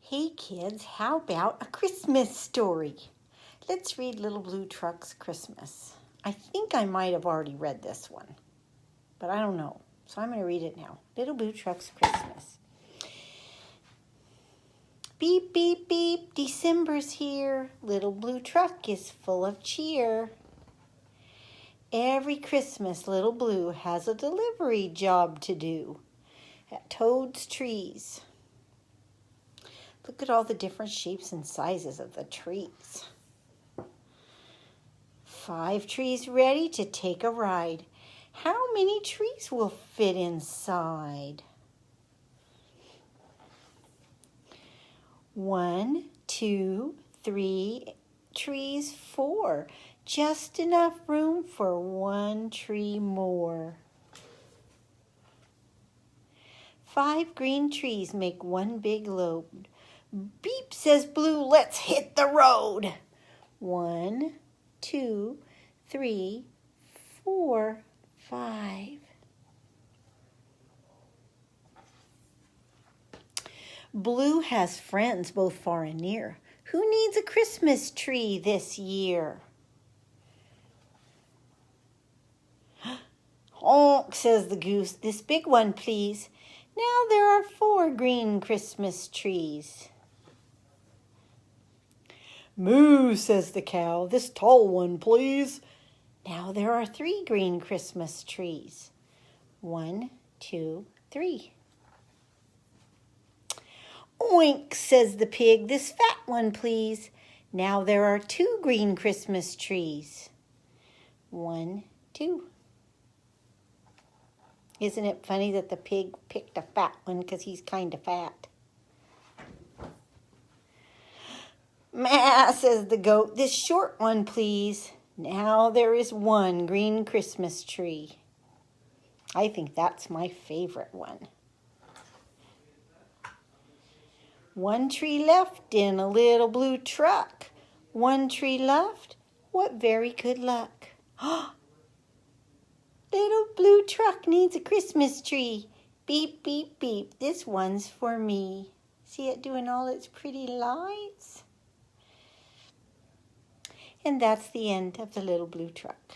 Hey kids, how about a Christmas story? Let's read Little Blue Truck's Christmas. I think I might have already read this one, but I don't know. So I'm going to read it now. Little Blue Truck's Christmas. Beep, beep, beep, December's here. Little Blue Truck is full of cheer. Every Christmas, Little Blue has a delivery job to do at Toad's Trees. Look at all the different shapes and sizes of the trees. 5 trees ready to take a ride. How many trees will fit inside? 1, 2, 3 trees, 4. Just enough room for 1 tree more. 5 green trees make 1 big load. Beep, says Blue, let's hit the road. 1, 2, 3, 4, 5. Blue has friends both far and near. Who needs a Christmas tree this year? Honk, says the Goose, this big one, please. Now there are 4 green Christmas trees. Moo, says the cow, this tall one, please. Now there are 3 green Christmas trees. 1, 2, 3. Oink, says the pig, this fat one, please. Now there are 2 green Christmas trees. 1, 2. Isn't it funny that the pig picked a fat one because he's kind of fat? Ma, says the goat, this short one, please. Now there is 1 green Christmas tree. I think that's my favorite one. 1 tree left in a little blue truck. 1 tree left? What very good luck. Little blue truck needs a Christmas tree. Beep, beep, beep, this one's for me. See it doing all its pretty lights? And that's the end of the Little Blue Truck.